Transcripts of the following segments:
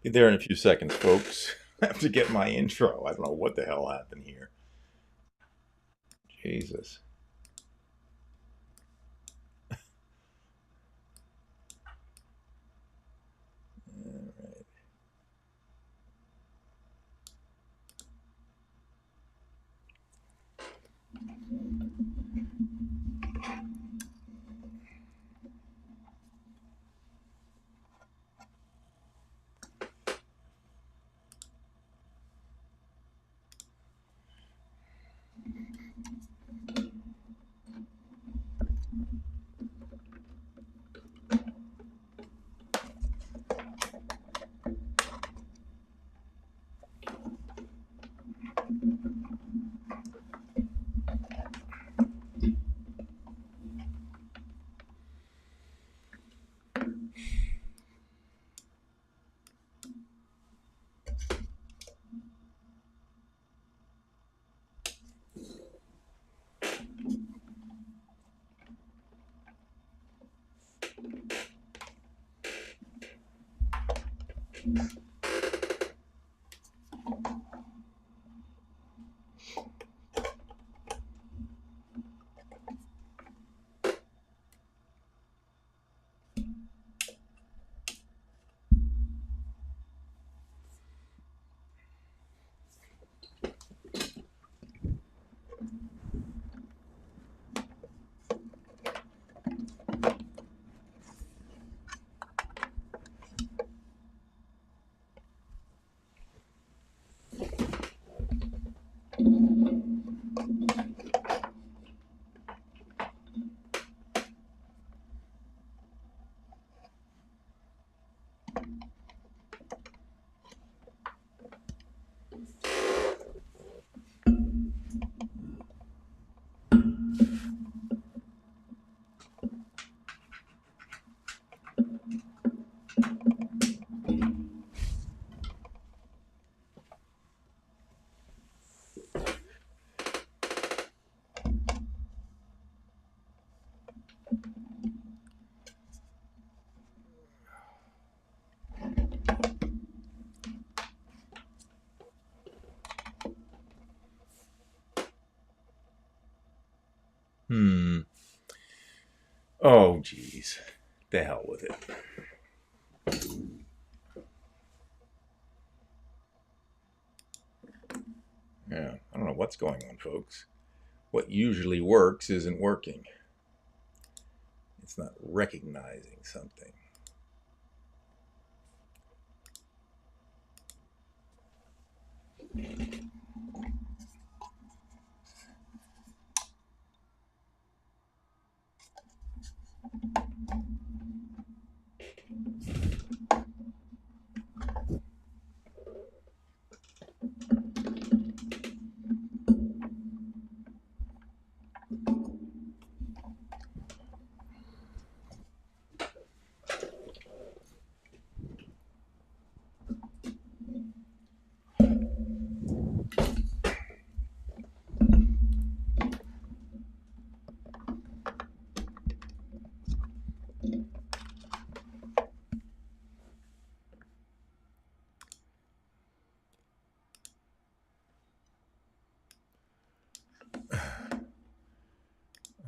Be there in a few seconds, folks. I have to get my intro. I don't know what the hell happened here. Jesus. All right. Oh, geez. The hell with it. Yeah, I don't know what's going on, folks. What usually works isn't working. It's not recognizing something.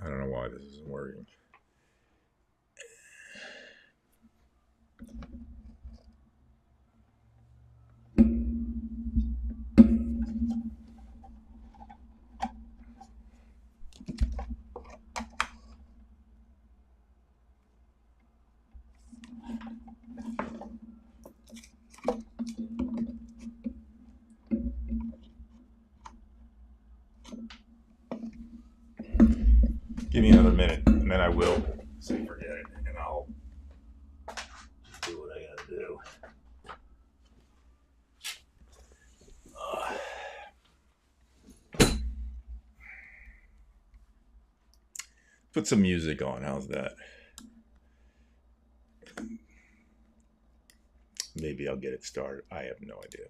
I don't know why this isn't working. Give me another minute, and then I will say forget it, and I'll do what put some music on. How's that? Maybe I'll get it started. I have no idea.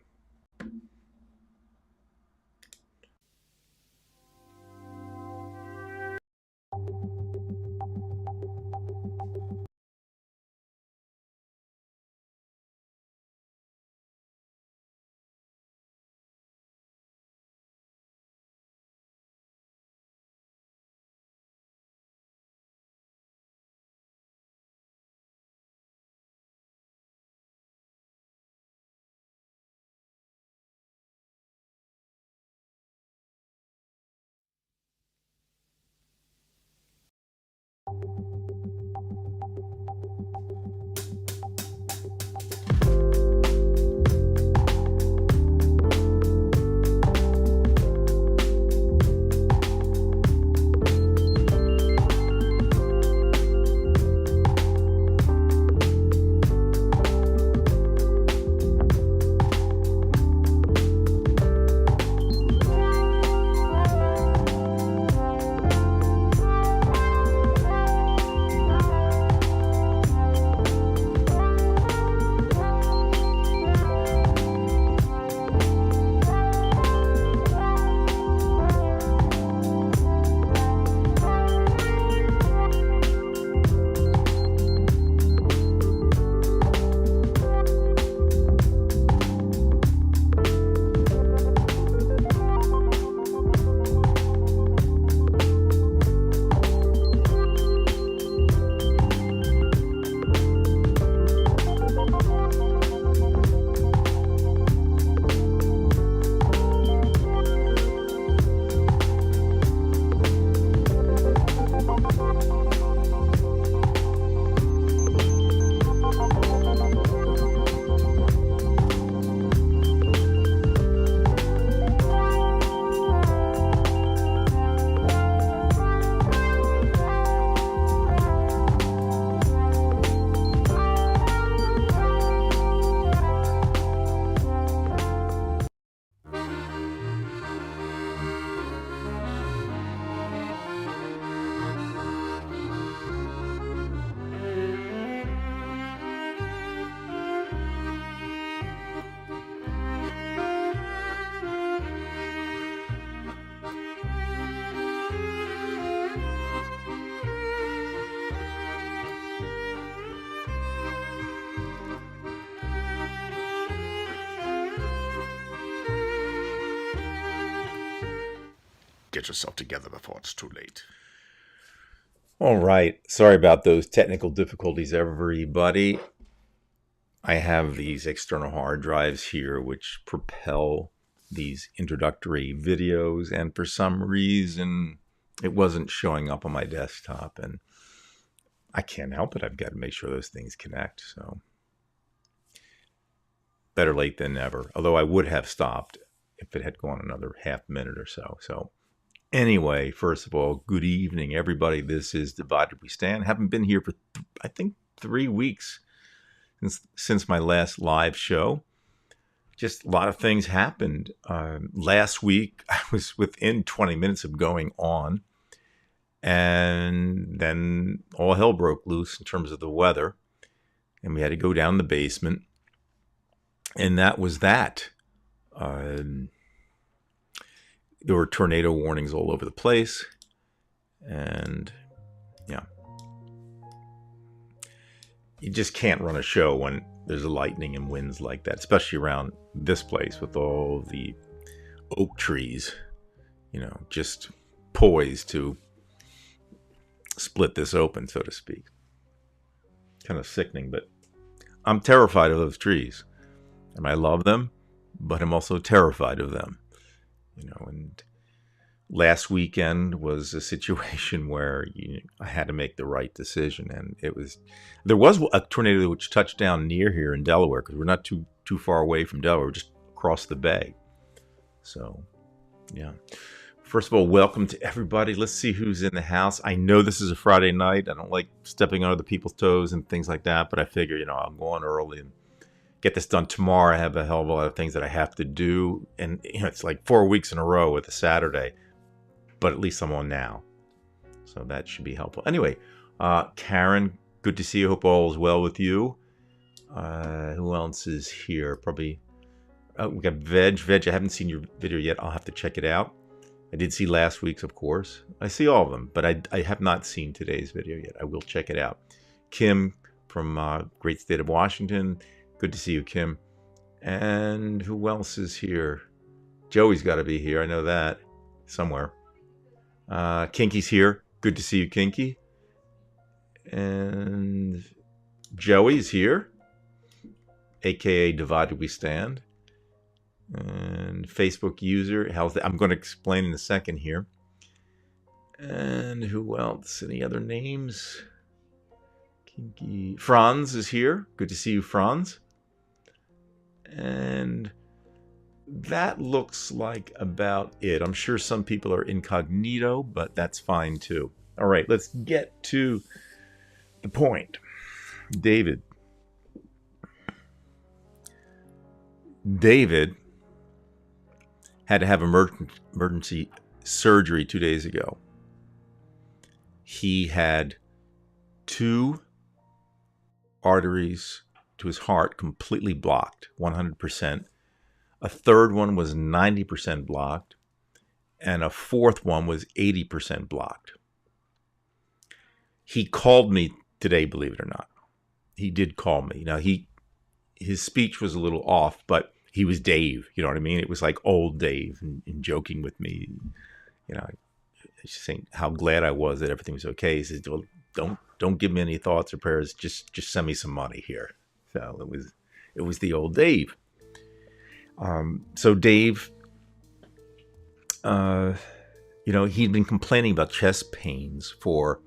Get yourself together before it's too late. All right. Sorry about those technical difficulties, everybody. I have these external hard drives here which propel these introductory videos, and for some reason it wasn't showing up on my desktop, and I can't help it. I've got to make sure those things connect. So better late than never, although I would have stopped if it had gone another half minute or so. So anyway, first of all, good evening, everybody. This is Divided We Stand. Haven't been here for, I think, 3 weeks since my last live show. Just a lot of things happened. Last week, I was within 20 minutes of going on, and then all hell broke loose in terms of the weather, and we had to go down the basement, and that was that. There were tornado warnings all over the place, and yeah, you just can't run a show when there's lightning and winds like that, especially around this place with all the oak trees, just poised to split this open, so to speak. Kind of sickening, but I'm terrified of those trees, and I love them, but I'm also terrified of them. And last weekend was a situation where I had to make the right decision, and there was a tornado which touched down near here in Delaware, because we're not too far away from Delaware, we're just across the bay. So, yeah. First of all, welcome to everybody. Let's see who's in the house. I know this is a Friday night. I don't like stepping on other people's toes and things like that, but I figure, I'm going early and get this done tomorrow. I have a hell of a lot of things that I have to do, and it's like 4 weeks in a row with a Saturday, but at least I'm on now. So that should be helpful. Anyway, Karen, good to see you. Hope all is well with you. Who else is here? Probably, we got Veg. Veg, I haven't seen your video yet. I'll have to check it out. I did see last week's, of course. I see all of them, but I have not seen today's video yet. I will check it out. Kim from great state of Washington. Good to see you, Kim. And who else is here? Joey's got to be here. I know that. Somewhere. Kinky's here. Good to see you, Kinky. And Joey's here. AKA Divided We Stand. And Facebook user. I'm going to explain in a second here. And who else? Any other names? Kinky. Franz is here. Good to see you, Franz. And that looks like about it. I'm sure some people are incognito, but that's fine too. All right, let's get to the point. David had to have emergency surgery 2 days ago. He had 2 arteries to his heart completely blocked, 100%. A third one was 90% blocked, and a fourth one was 80% blocked. He called me today, believe it or not. He did call me. Now, his speech was a little off, but he was Dave, you know what I mean? It was like old Dave and joking with me, you know, just saying how glad I was that everything was okay. He says, well, don't give me any thoughts or prayers, just send me some money here. So it was the old Dave. So Dave, he'd been complaining about chest pains for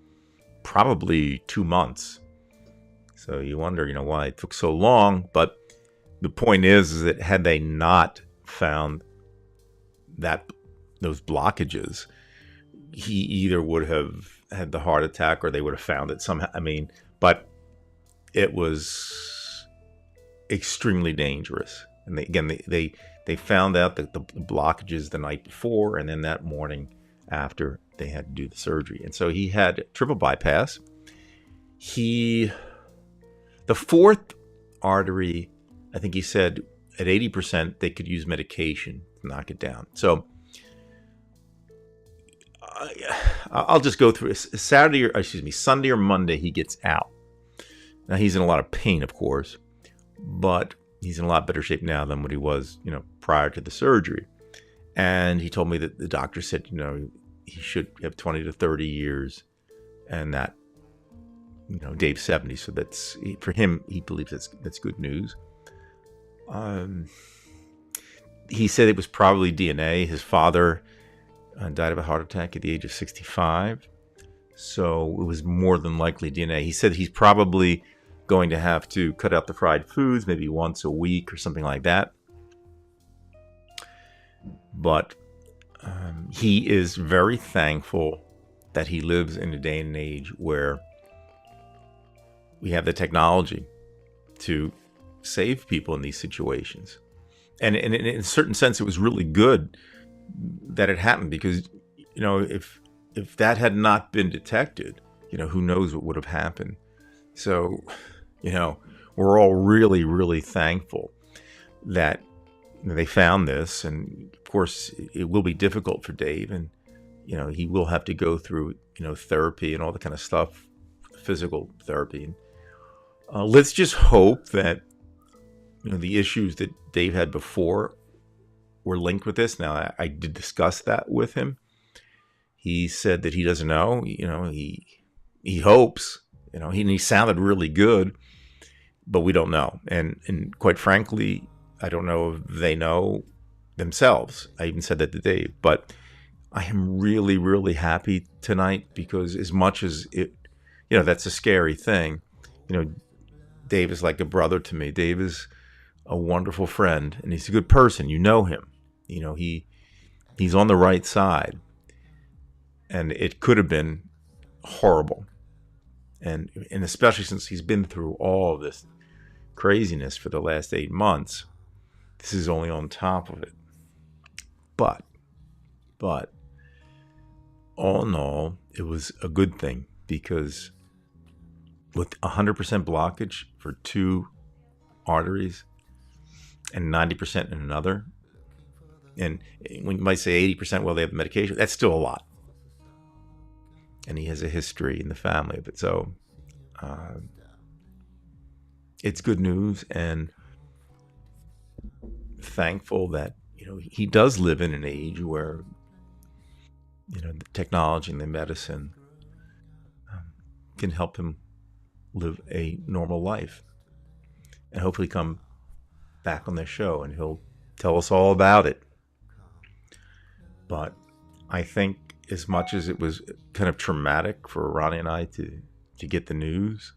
probably 2 months. So you wonder, why it took so long. But the point is that had they not found those blockages, he either would have had the heart attack or they would have found it somehow. But it was extremely dangerous. And they found out that the blockages the night before, and then that morning after they had to do the surgery. And so he had triple bypass. The fourth artery, I think he said at 80% they could use medication to knock it down. So I'll just go through Sunday or Monday he gets out. Now he's in a lot of pain, of course, but he's in a lot better shape now than what he was, prior to the surgery. And he told me that the doctor said, he should have 20 to 30 years, and that, Dave's 70, so that's, for him, he believes that's good news. He said it was probably DNA. His father died of a heart attack at the age of 65, so it was more than likely DNA. He said he's probably going to have to cut out the fried foods maybe once a week or something like that. But he is very thankful that he lives in a day and age where we have the technology to save people in these situations. And in a certain sense, it was really good that it happened because, if that had not been detected, who knows what would have happened. So, we're all really, really thankful that they found this. And of course, it will be difficult for Dave. And, he will have to go through, therapy and all the kind of stuff, physical therapy. Let's just hope that, the issues that Dave had before were linked with this. Now, I did discuss that with him. He said that he doesn't know, he hopes, he sounded really good, but we don't know. And quite frankly, I don't know if they know themselves. I even said that to Dave, but I am really, really happy tonight because as much as it, that's a scary thing. Dave is like a brother to me. Dave is a wonderful friend and he's a good person. You know him, he's on the right side, and it could have been horrible. And especially since he's been through all of this craziness for the last 8 months, this is only on top of it. But all in all, it was a good thing, because with 100% blockage for two arteries and 90% in another, and when you might say 80%, well, they have medication, that's still a lot. And he has a history in the family of it. So it's good news, and thankful that, he does live in an age where, the technology and the medicine can help him live a normal life, and hopefully come back on the show and he'll tell us all about it. But I think, as much as it was kind of traumatic for Ronnie and I to get the news,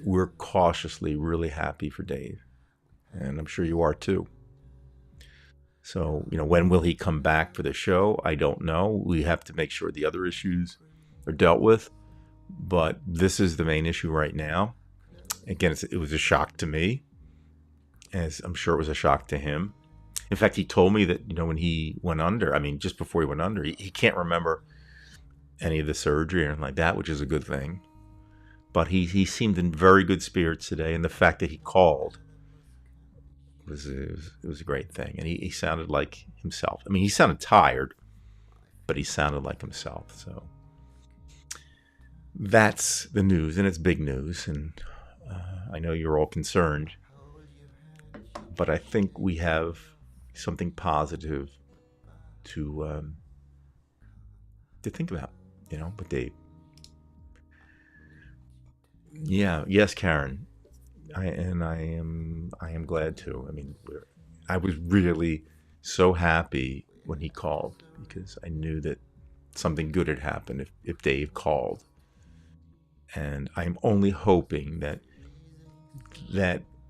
we're cautiously really happy for Dave. And I'm sure you are too. So, when will he come back for the show? I don't know. We have to make sure the other issues are dealt with. But this is the main issue right now. Again, it was a shock to me, as I'm sure it was a shock to him. In fact, he told me that, when he went under, just before he went under, he can't remember any of the surgery or anything like that, which is a good thing. But he seemed in very good spirits today, and the fact that he called it was a great thing. And he sounded like himself. He sounded tired, but he sounded like himself. So that's the news, and it's big news. And I know you're all concerned, but I think we have something positive to think about, with Dave. Yeah, yes, Karen. I am glad to. I was really so happy when he called, because I knew that something good had happened if Dave called. And I'm only hoping that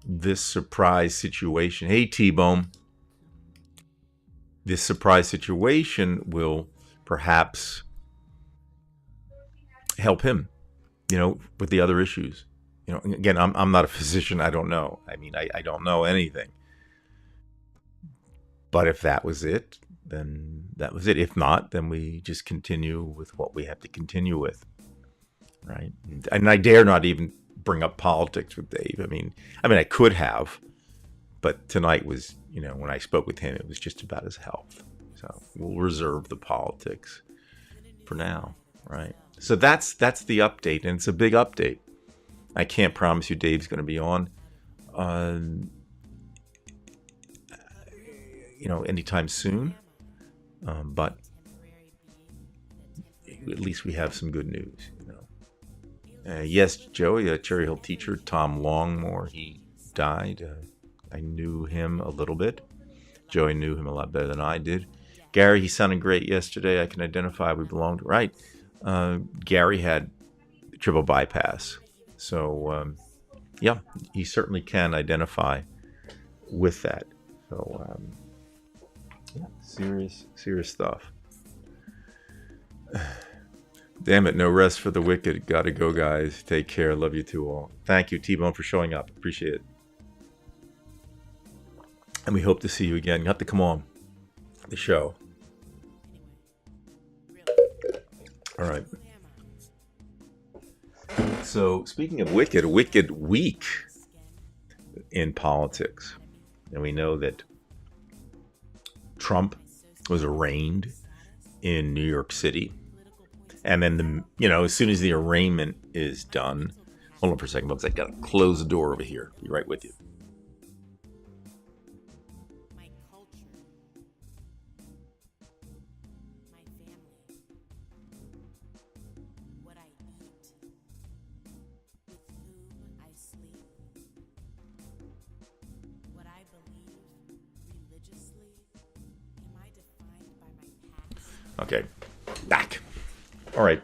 this surprise situation, hey T-Bone, this surprise situation will perhaps help him, with the other issues. Again, I'm not a physician. I don't know. I don't know anything. But if that was it, then that was it. If not, then we just continue with what we have to continue with, right? And I dare not even bring up politics with Dave. I could have, but tonight was, when I spoke with him, it was just about his health. So we'll reserve the politics for now, right? So that's the update, and it's a big update. I can't promise you Dave's going to be on, anytime soon. But at least we have some good news. Yes, Joey, a Cherry Hill teacher, Tom Longmore, he died. I knew him a little bit. Joey knew him a lot better than I did. Gary, he sounded great yesterday. I can identify we belonged right. Gary had triple bypass. So, yeah, he certainly can identify with that. So, yeah, serious stuff. Damn it, no rest for the wicked. Gotta go, guys. Take care. Love you too all. Thank you, T-Bone, for showing up. Appreciate it. And we hope to see you again. You have to come on the show. All right. So, speaking of wicked, a wicked week in politics. And we know that Trump was arraigned in New York City. And then, as soon as the arraignment is done, hold on for a second, folks. I got to close the door over here. Be right with you. My culture, my family, what I eat, with whom I sleep, what I believe religiously. Am I defined by my past? Okay, back. All right.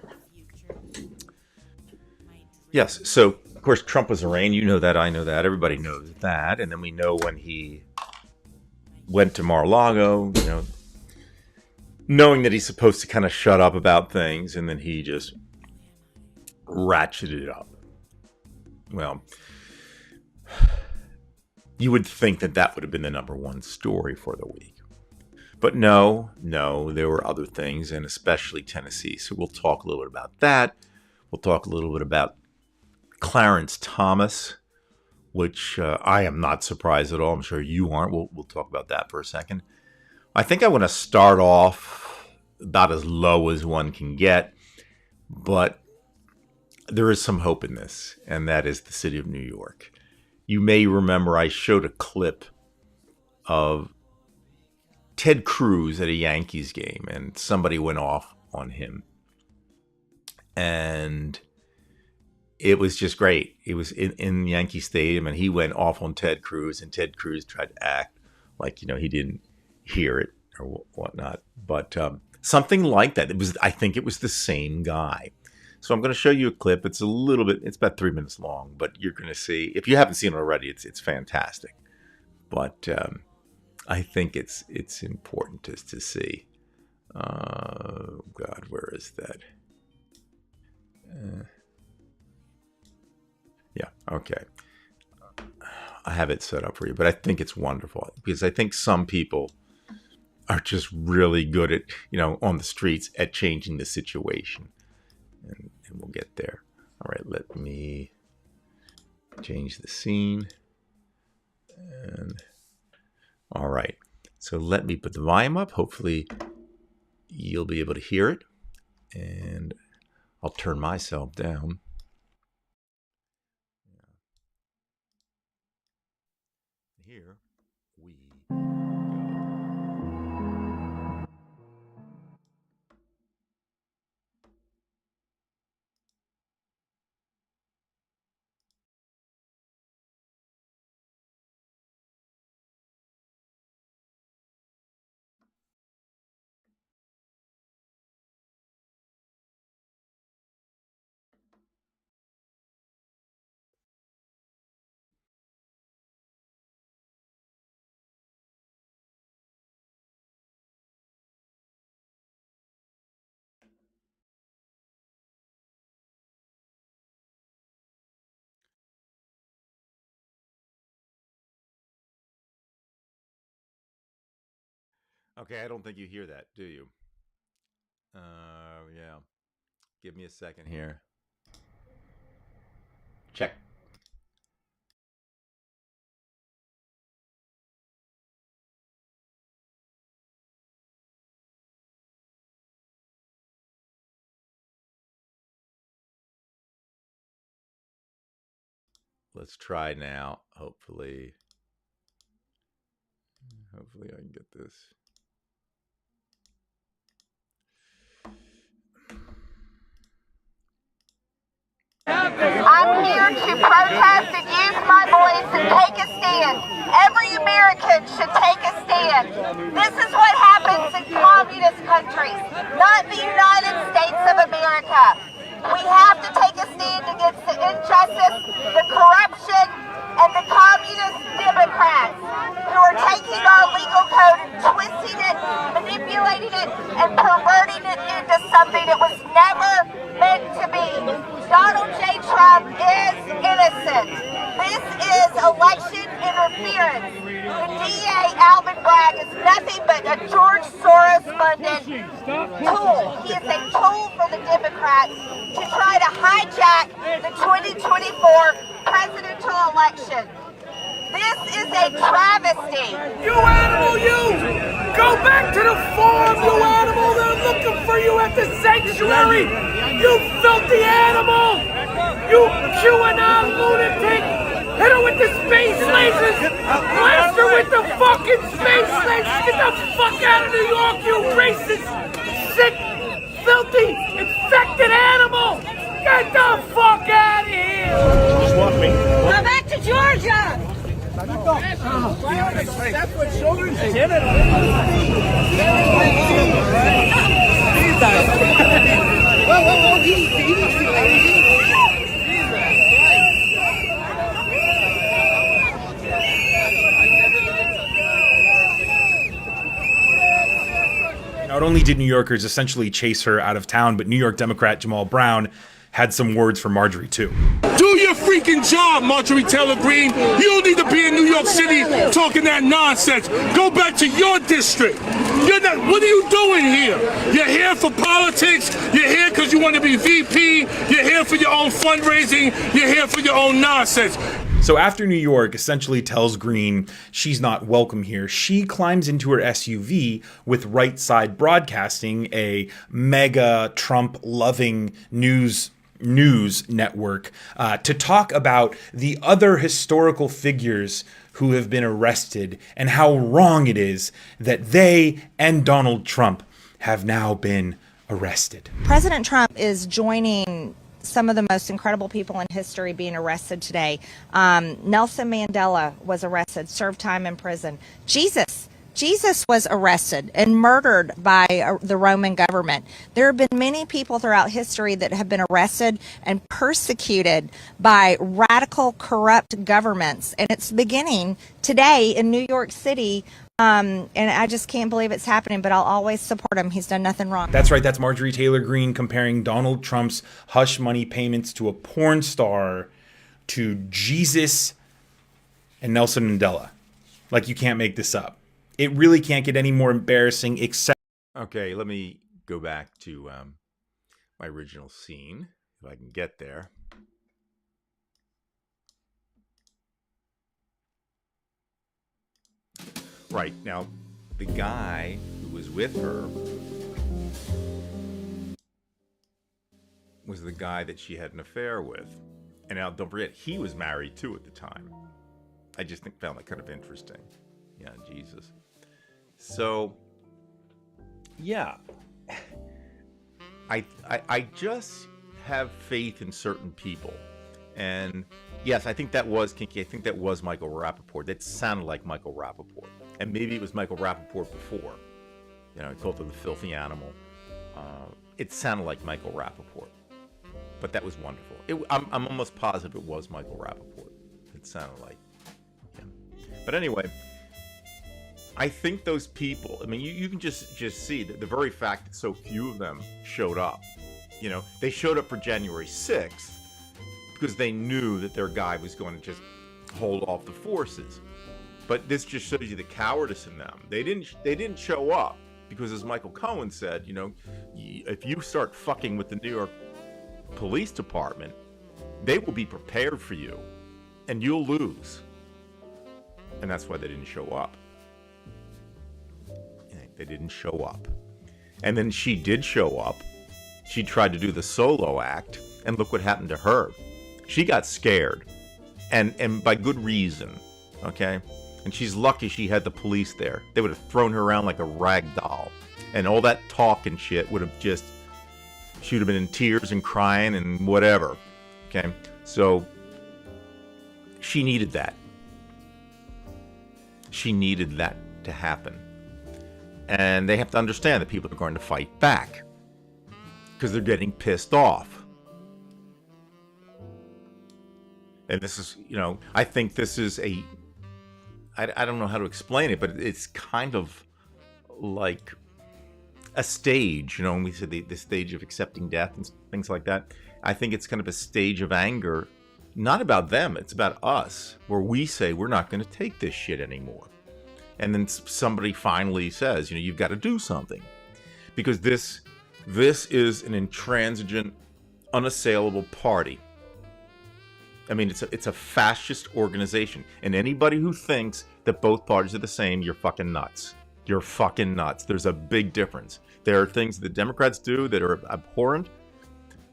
Yes. So, of course, Trump was arraigned. You know that. I know that. Everybody knows that. And then we know when he went to Mar-a-Lago, knowing that he's supposed to kind of shut up about things, and then he just ratcheted it up. Well, you would think that would have been the number one story for the week. But no, there were other things, and especially Tennessee. So we'll talk a little bit about that. We'll talk a little bit about Clarence Thomas, which I am not surprised at all. I'm sure you aren't. We'll talk about that for a second. I think I want to start off about as low as one can get, but there is some hope in this, and that is the city of New York. You may remember I showed a clip of Ted Cruz at a Yankees game, and somebody went off on him. And it was just great. It was in Yankee Stadium, and he went off on Ted Cruz, and Ted Cruz tried to act like, he didn't hear it or whatnot. But something like that. I think it was the same guy. So I'm going to show you a clip. It's about 3 minutes long, but you're going to see, if you haven't seen it already, it's fantastic. But I think it's important to see. God, where is that? Yeah, okay. I have it set up for you, but I think it's wonderful because I think some people are just really good at, on the streets at changing the situation. And we'll get there. All right, let me change the scene. And all right, so let me put the volume up. Hopefully you'll be able to hear it. And I'll turn myself down. Here we go. Okay, I don't think you hear that, do you? Yeah. Give me a second here. Check. Let's try now. Hopefully I can get this. I'm here to protest and use my voice and take a stand. Every American should take a stand. This is what happens in communist countries, not the United States of America. We have to take a stand against the injustice, the corruption, and the communist Democrats who are taking our legal code and twisting it, manipulating it, and perverting it into something it was never meant to be. Donald J. Trump is innocent. This is election interference. The DA, Alvin Bragg, is nothing but a George Soros-funded tool. He is a tool for the Democrats to try to hijack the 2024 presidential election. This is a travesty. You animal, you! Go back to the farm, you animal! They're looking for you at the sanctuary! You filthy animal! You QAnon lunatic! Hit her with the space lasers! Blast her with the fucking space lasers! Get the fuck out of New York, you racist, sick, filthy, infected animal! Get the fuck out of here! Just walk me. Go back to Georgia! That's what children did. Not only did New Yorkers essentially chase her out of town, but New York Democrat Jamal Brown had some words for Marjorie too. Do your freaking job, Marjorie Taylor Greene. You don't need to be in New York City talking that nonsense. Go back to your district. What are you doing here? You're here for politics. You're here because you want to be VP. You're here for your own fundraising. You're here for your own nonsense. So after New York essentially tells Greene she's not welcome here, she climbs into her SUV with Right Side Broadcasting, a mega Trump-loving news network, to talk about the other historical figures who have been arrested and how wrong it is that they and Donald Trump have now been arrested. President Trump is joining some of the most incredible people in history being arrested today. Nelson Mandela was arrested, served time in prison. Jesus was arrested and murdered by the Roman government. There have been many people throughout history that have been arrested and persecuted by radical, corrupt governments. And it's beginning today in New York City. And I just can't believe it's happening, but I'll always support him. He's done nothing wrong. That's right. That's Marjorie Taylor Greene comparing Donald Trump's hush money payments to a porn star to Jesus and Nelson Mandela. Like, you can't make this up. It really can't get any more embarrassing, except... Okay, let me go back to my original scene, if I can get there. Right, now, the guy who was with her was the guy that she had an affair with. And now, don't forget, he was married too at the time. I just found that kind of interesting. Yeah, Jesus. So, yeah, I just have faith in certain people. And yes, I think that was Kinky. I think that was Michael Rappaport. That sounded like Michael Rappaport. And maybe it was Michael Rappaport before. You know, I called him the filthy animal. It sounded like Michael Rappaport. But that was wonderful. I'm almost positive it was Michael Rappaport. It sounded like him. But anyway, I think those people, I mean, you can just see that the very fact that so few of them showed up. You know, they showed up for January 6th because they knew that their guy was going to just hold off the forces. But this just shows you the cowardice in them. They didn't show up because, as Michael Cohen said, you know, if you start fucking with the New York Police Department, they will be prepared for you and you'll lose. And that's why they didn't show up. They didn't show up. And then she did show up. She tried to do the solo act, and look what happened to her. She got scared, and by good reason, okay? And she's lucky she had the police there. They would have thrown her around like a rag doll. And all that talk and shit would have just... She would have been in tears and crying and whatever, okay? So, she needed that. She needed that to happen. And they have to understand that people are going to fight back because they're getting pissed off. And this is, you know, I think this is I don't know how to explain it, but it's kind of like a stage, you know, when we said the stage of accepting death and things like that. I think it's kind of a stage of anger, not about them, it's about us, where we say we're not going to take this shit anymore. And then somebody finally says, you know, you've got to do something. Because this is an intransigent, unassailable party. I mean, it's a fascist organization. And anybody who thinks that both parties are the same, you're fucking nuts. You're fucking nuts. There's a big difference. There are things the Democrats do that are abhorrent.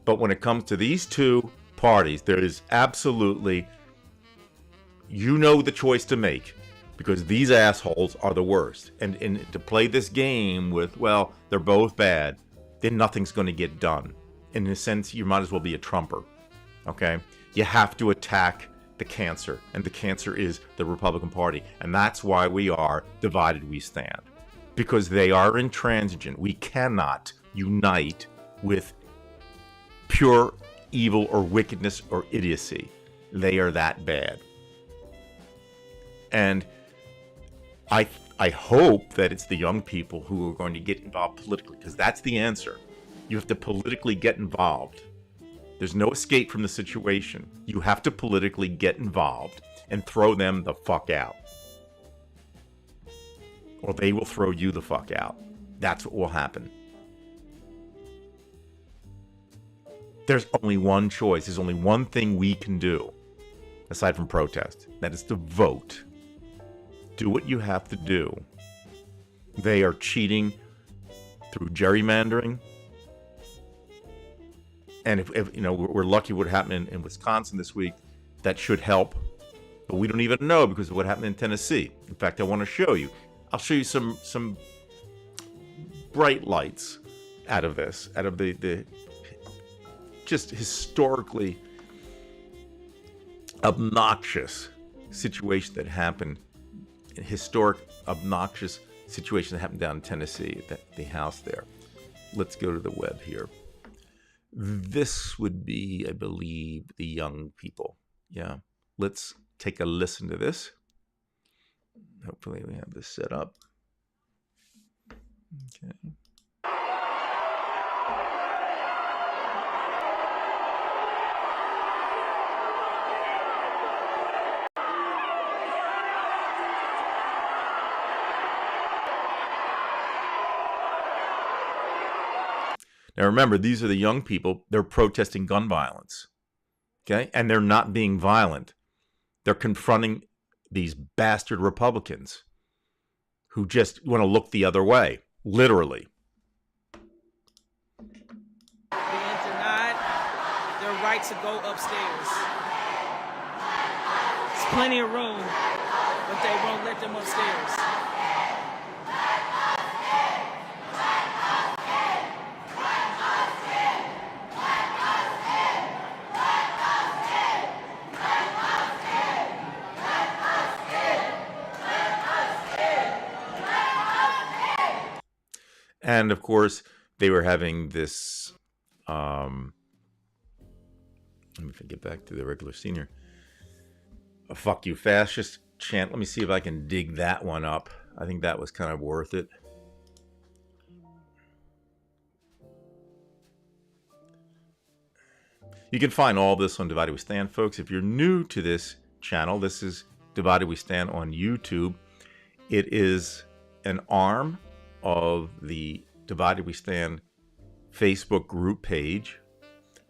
But when it comes to these two parties, there is absolutely, you know, the choice to make. Because these assholes are the worst. And to play this game with, well, they're both bad, then nothing's going to get done. In a sense, you might as well be a Trumper. Okay? You have to attack the cancer. And the cancer is the Republican Party. And that's why we are divided we stand. Because they are intransigent. We cannot unite with pure evil or wickedness or idiocy. They are that bad. And I hope that it's the young people who are going to get involved politically, because that's the answer. You have to politically get involved. There's no escape from the situation. You have to politically get involved and throw them the fuck out. Or they will throw you the fuck out. That's what will happen. There's only one choice. There's only one thing we can do, aside from protest. That is to vote. Do what you have to do. They are cheating through gerrymandering. And if you know, we're lucky what happened in Wisconsin this week, that should help. But we don't even know because of what happened in Tennessee. In fact, I want to show you. I'll show you some bright lights out of this, out of the just historically obnoxious situation that happened, an historic obnoxious situation that happened down in Tennessee at the house there. Let's go to the web here. This would be, I believe, the young people. Yeah. Let's take a listen to this. Hopefully we have this set up. Okay. Now remember, these are the young people. They're protesting gun violence. Okay? And they're not being violent. They're confronting these bastard Republicans who just want to look the other way, literally. Being denied their right to go upstairs. There's plenty of room, but they won't let them upstairs. And of course, they were having this. Let me get back to the regular senior. A "fuck you, fascist" chant. Let me see if I can dig that one up. I think that was kind of worth it. You can find all this on Divided We Stand, folks. If you're new to this channel, this is Divided We Stand on YouTube. It is an arm of the Divided We Stand Facebook group page.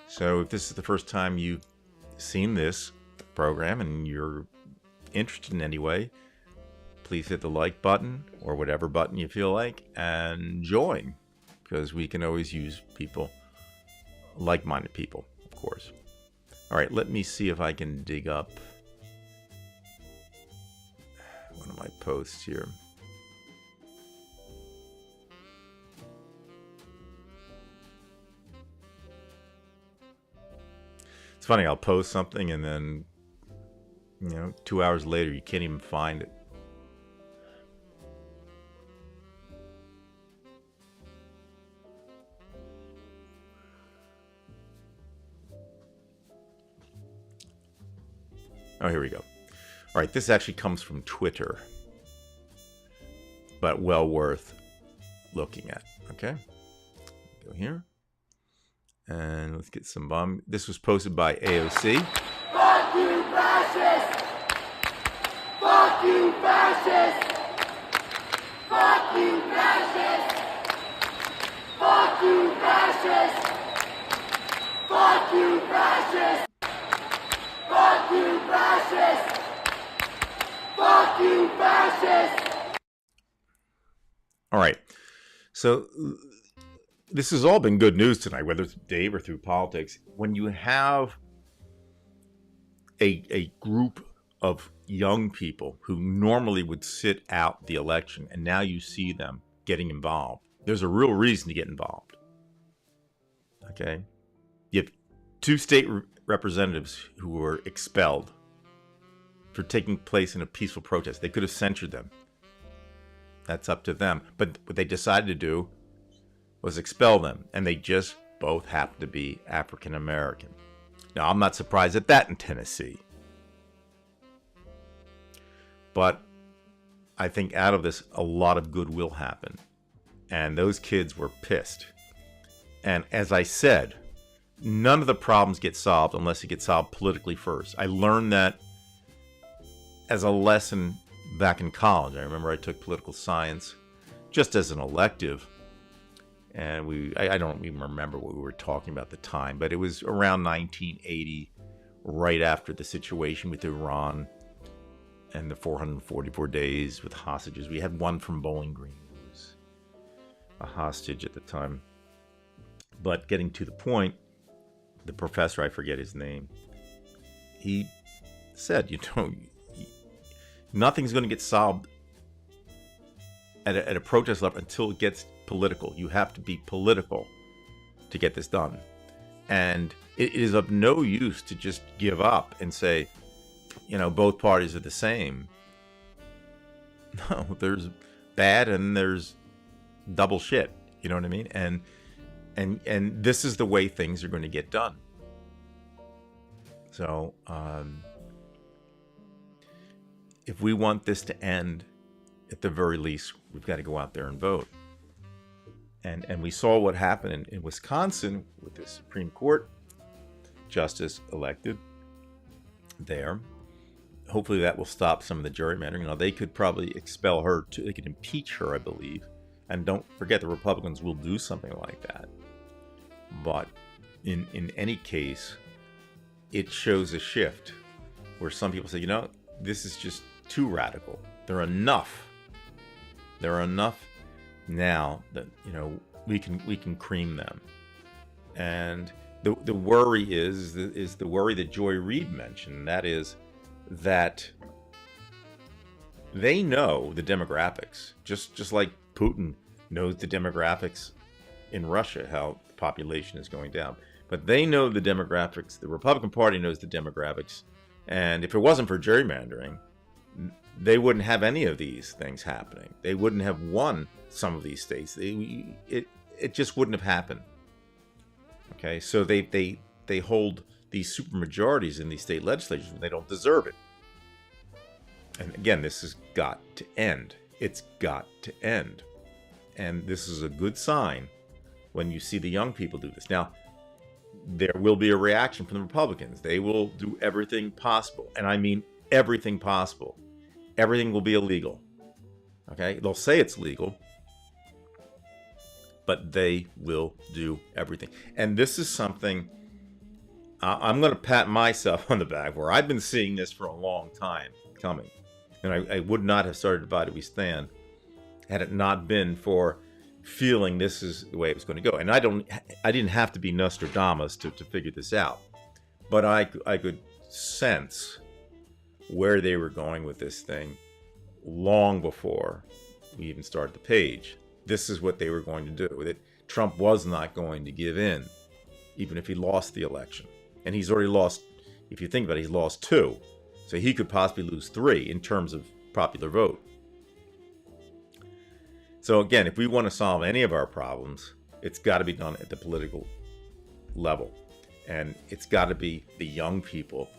So if this is the first time you've seen this program and you're interested in any way, please hit the like button or whatever button you feel like and join, because we can always use people, like-minded people, of course. All right, let me see if I can dig up one of my posts here. It's funny, I'll post something and then, 2 hours later, you can't even find it. Oh, here we go. All right, this actually comes from Twitter, but well worth looking at. Okay, go here. And let's get some bomb. This was posted by AOC. Fuck you, fascists! Fuck you, fascists! Fuck you, fascists! Fuck you, fascists! Fuck you, fascists! Fuck you, fascists! Fuck you, fascists! All right. So this has all been good news tonight, whether it's Dave or through politics. When you have a group of young people who normally would sit out the election, and now you see them getting involved, there's a real reason to get involved. Okay? You have 2 state representatives who were expelled for taking place in a peaceful protest. They could have censured them. That's up to them. But what they decided to do was expel them, and they just both happen to be African American. Now, I'm not surprised at that in Tennessee. But I think out of this, a lot of good will happen. And those kids were pissed. And as I said, none of the problems get solved unless it gets solved politically first. I learned that as a lesson back in college. I remember I took political science just as an elective, and I don't even remember what we were talking about at the time, but it was around 1980, right after the situation with Iran and the 444 days with hostages. We had one from Bowling Green who was a hostage at the time. But getting to the point, the professor, I forget his name, he said, nothing's going to get solved at a protest level until it gets political. You have to be political to get this done. And it is of no use to just give up and say, both parties are the same. No, there's bad and there's double shit. You know what I mean? And this is the way things are going to get done. So, if we want this to end, at the very least, we've got to go out there and vote. And we saw what happened in Wisconsin with the Supreme Court justice elected there. Hopefully that will stop some of the gerrymandering. They could probably expel her too. They could impeach her, I believe. And don't forget, the Republicans will do something like that. But in any case, it shows a shift where some people say, this is just too radical. There are enough now that we can cream them. And the worry is the worry that Joy Reid mentioned. That is that they know the demographics, just like Putin knows the demographics in Russia, how the population is going down. But they know the demographics. The Republican Party knows the demographics. And if it wasn't for gerrymandering, they wouldn't have any of these things happening. They wouldn't have won some of these states. It just wouldn't have happened. Okay, so they hold these supermajorities in these state legislatures when they don't deserve it. And again, this has got to end. It's got to end. And this is a good sign when you see the young people do this. Now, there will be a reaction from the Republicans. They will do everything possible. And I mean everything possible. Everything will be illegal. Okay? They'll say it's legal, but they will do everything. And this is something I'm going to pat myself on the back for. I've been seeing this for a long time coming. And I would not have started Divided We Stand had it not been for feeling this is the way it was going to go. And I didn't have to be Nostradamus to figure this out. But I could sense where they were going with this thing long before we even started the page. This is what they were going to do. That Trump was not going to give in, even if he lost the election. And he's already lost, if you think about it, he's lost 2. So he could possibly lose 3 in terms of popular vote. So again, if we want to solve any of our problems, it's got to be done at the political level. And it's got to be the young people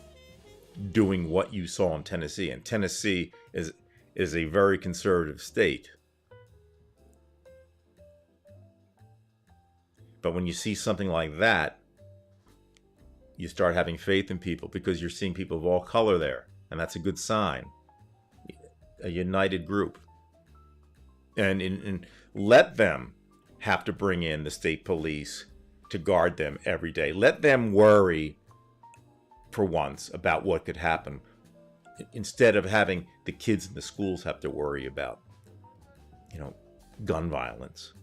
doing what you saw in Tennessee. And Tennessee is a very conservative state. But when you see something like that, you start having faith in people because you're seeing people of all color there. And that's a good sign. A united group. And let them have to bring in the state police to guard them every day. Let them worry for once about what could happen instead of having the kids in the schools have to worry about, gun violence,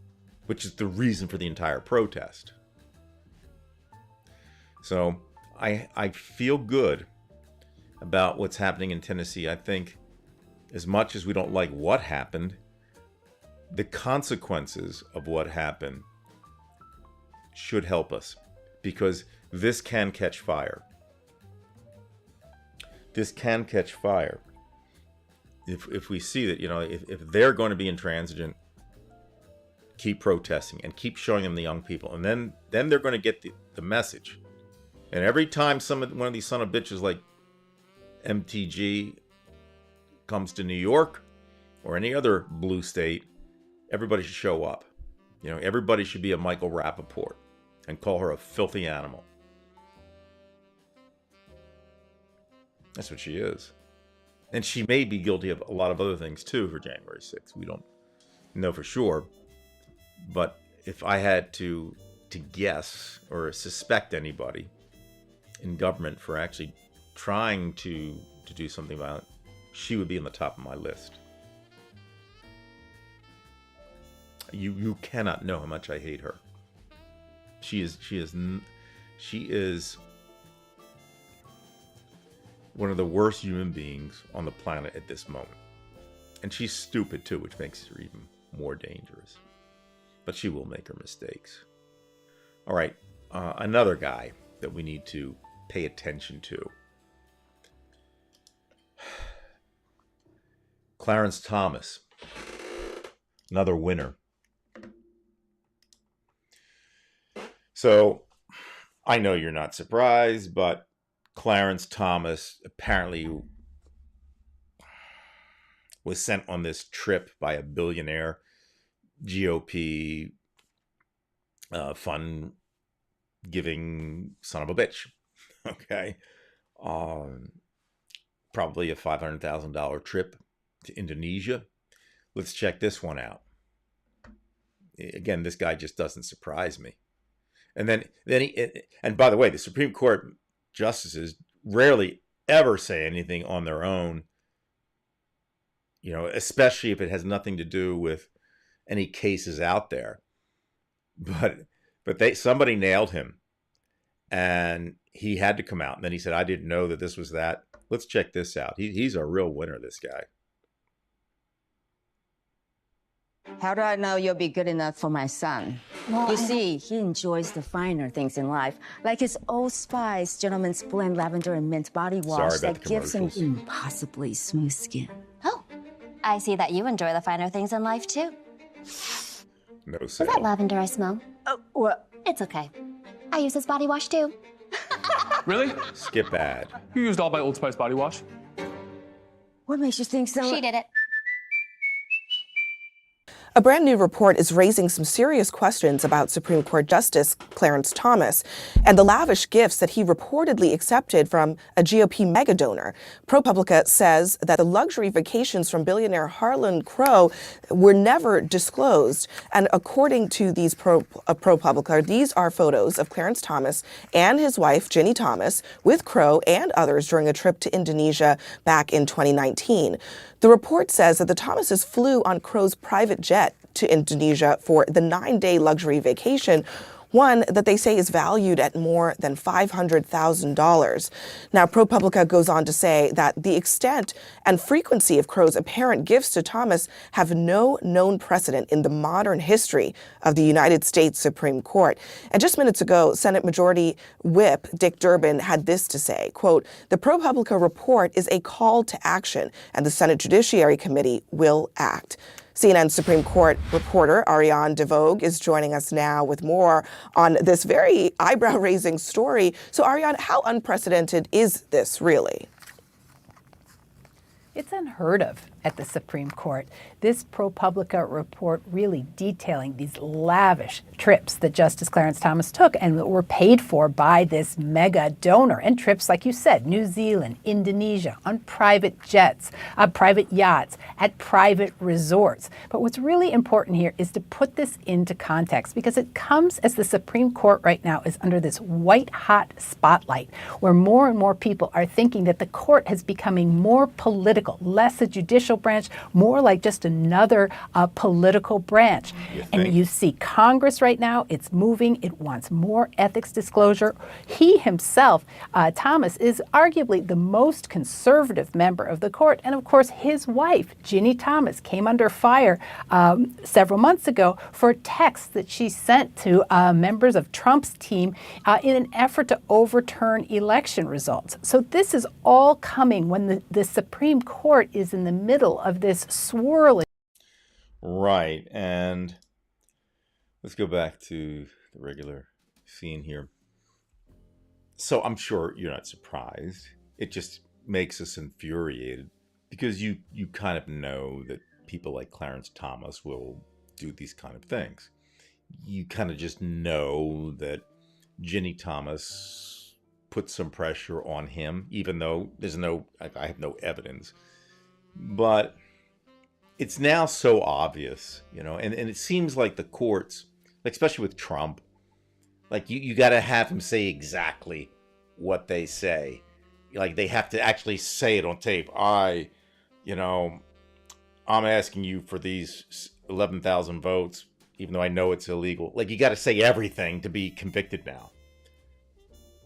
which is the reason for the entire protest. So I feel good about what's happening in Tennessee. I think as much as we don't like what happened, the consequences of what happened should help us because this can catch fire. This can catch fire. If we see that, if they're going to be intransigent, keep protesting and keep showing them the young people. And then they're going to get the message. And every time one of these son of bitches like MTG comes to New York or any other blue state, everybody should show up. Everybody should be a Michael Rappaport and call her a filthy animal. That's what she is. And she may be guilty of a lot of other things too for January 6th. We don't know for sure. But if I had to guess or suspect anybody in government for actually trying to do something about it, she would be on the top of my list. You cannot know how much I hate her. She is one of the worst human beings on the planet at this moment. And she's stupid too, which makes her even more dangerous. But she will make her mistakes. All right, another guy that we need to pay attention to. Clarence Thomas, another winner. So, I know you're not surprised, but Clarence Thomas apparently was sent on this trip by a billionaire GOP fund giving son of a bitch. Okay. Probably a $500,000 trip to Indonesia. Let's check this one out. Again, this guy just doesn't surprise me. And then and by the way, the Supreme Court justices rarely ever say anything on their own, you know, especially if it has nothing to do with any cases out there. But somebody nailed him, and he had to come out. And then he said, "I didn't know that this was that." Let's check this out. He's a real winner, this guy. How do I know you'll be good enough for my son? You see, he enjoys the finer things in life, like his Old Spice Gentleman's Blend Lavender and Mint Body Wash that gives him impossibly smooth skin. Oh, I see that you enjoy the finer things in life, too. No Is sale. that lavender I smell? Oh, well, It's okay. I use this body wash, too. Really? Skip ad. You used all my Old Spice body wash? what makes you think so? She did it. A brand new report is raising some serious questions about Supreme Court Justice Clarence Thomas and the lavish gifts that he reportedly accepted from a GOP mega donor. ProPublica says that the luxury vacations from billionaire Harlan Crow were never disclosed. And according to these ProPublica, these are photos of Clarence Thomas and his wife, Ginny Thomas, with Crow and others during a trip to Indonesia back in 2019. The report says that the Thomases flew on Crow's private jet to Indonesia for the 9-day luxury vacation, one that they say is valued at more than $500,000. Now, ProPublica goes on to say that the extent and frequency of Crow's apparent gifts to Thomas have no known precedent in the modern history of the United States Supreme Court. And just minutes ago, Senate Majority Whip Dick Durbin had this to say, quote, "The ProPublica report is a call to action, and the Senate Judiciary Committee will act." CNN Supreme Court reporter Ariane DeVogue is joining us now with more on this very eyebrow-raising story. So, Ariane, how unprecedented is this really? It's unheard of at the Supreme Court. This ProPublica report really detailing these lavish trips that Justice Clarence Thomas took and that were paid for by this mega donor. And trips, like you said, New Zealand, Indonesia, on private jets, private yachts, at private resorts. But what's really important here is to put this into context, because it comes as the Supreme Court right now is under this white-hot spotlight where more and more people are thinking that the court is becoming more political, less a judicial branch, more like just another political branch. And you see Congress right now, it's moving, it wants more ethics disclosure. He himself, Thomas, is arguably the most conservative member of the court. And of course, his wife, Ginny Thomas, came under fire several months ago for texts that she sent to members of Trump's team in an effort to overturn election results. So this is all coming when the Supreme Court is in the middle of this swirling. Right, and let's go back to the regular scene here. So I'm sure you're not surprised. It just makes us infuriated because you kind of know that people like Clarence Thomas will do these kind of things. You kind of just know that Ginny Thomas put some pressure on him, even though I have no evidence. But it's now so obvious, and it seems like the courts, like especially with Trump, like you got to have him say exactly what they say. Like they have to actually say it on tape. I'm asking you for these 11,000 votes, even though I know it's illegal. Like you got to say everything to be convicted now.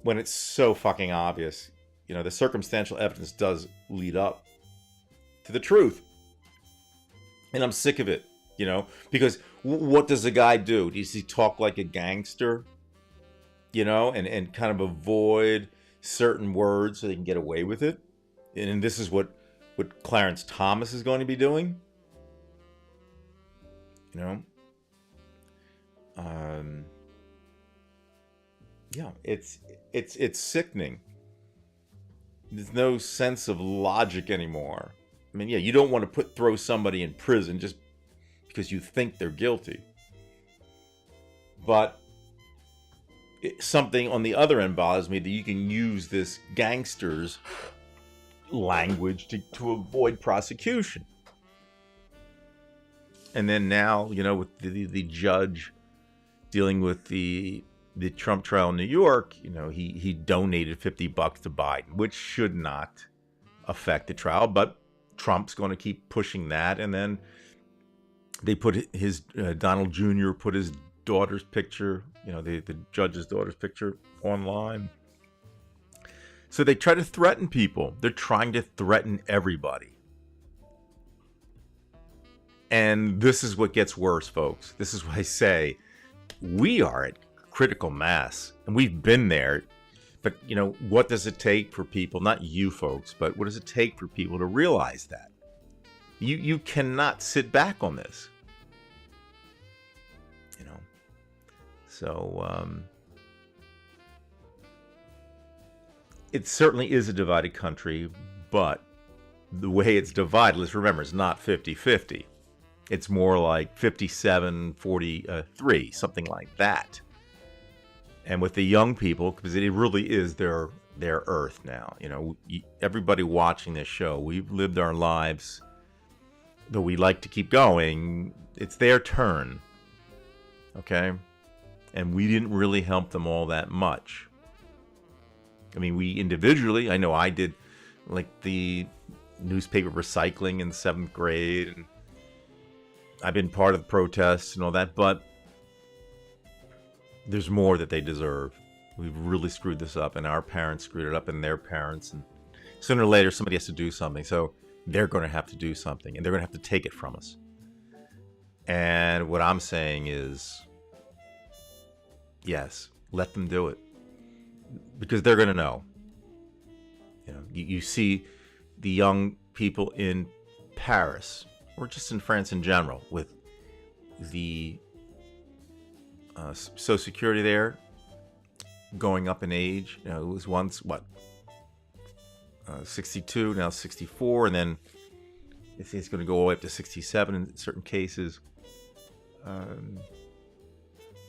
When it's so fucking obvious, the circumstantial evidence does lead up to the truth. And I'm sick of it, because what does a guy do? Does he talk like a gangster, and kind of avoid certain words so they can get away with it? And this is what Clarence Thomas is going to be doing, it's sickening. There's no sense of logic anymore. I mean, you don't want to throw somebody in prison just because you think they're guilty. But something on the other end bothers me, that you can use this gangster's language to avoid prosecution. And then now, with the judge dealing with the Trump trial in New York, he donated $50 to Biden, which should not affect the trial, but Trump's going to keep pushing that. And then they put his Donald Jr. put his daughter's picture, the judge's daughter's picture online. So they try to threaten people. They're trying to threaten everybody. And this is what gets worse, folks. This is why I say we are at critical mass, and we've been there. But, what does it take for people, not you folks, but what does it take for people to realize that? You cannot sit back on this. So, it certainly is a divided country, but the way it's divided, let's remember, it's not 50-50. It's more like 57-43, something like that. And with the young people, because it really is their earth now. Everybody watching this show, we've lived our lives, though we like to keep going, it's their turn. Okay? And we didn't really help them all that much. I mean, we individually, I know I did, like the newspaper recycling in the 7th grade, and I've been part of the protests and all that, but there's more that they deserve. We've really screwed this up, and our parents screwed it up, and their parents, and sooner or later somebody has to do something. So they're going to have to do something, and they're going to have to take it from us. And what I'm saying is, yes, let them do it, because they're going to know. You see the young people in Paris, or just in France in general, with the Social Security there going up in age. It was once 62, now 64, and then it's going to go all the way up to 67 in certain cases.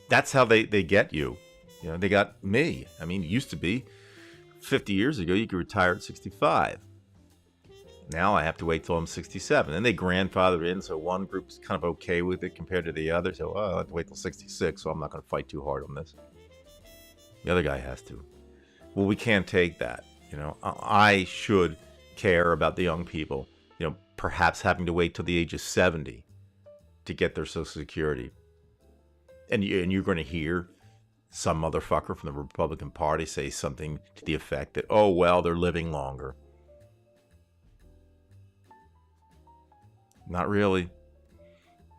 That's how they get you. They got me. I mean, it used to be 50 years ago you could retire at 65. Now I have to wait till I'm 67. And they grandfathered in, so one group's kind of okay with it compared to the other. So I have to wait till 66, so I'm not going to fight too hard on this. The other guy has to. Well, we can't take that. I should care about the young people. Perhaps having to wait till the age of 70 to get their Social Security. And you're going to hear some motherfucker from the Republican Party say something to the effect that, oh, well, they're living longer. Not really.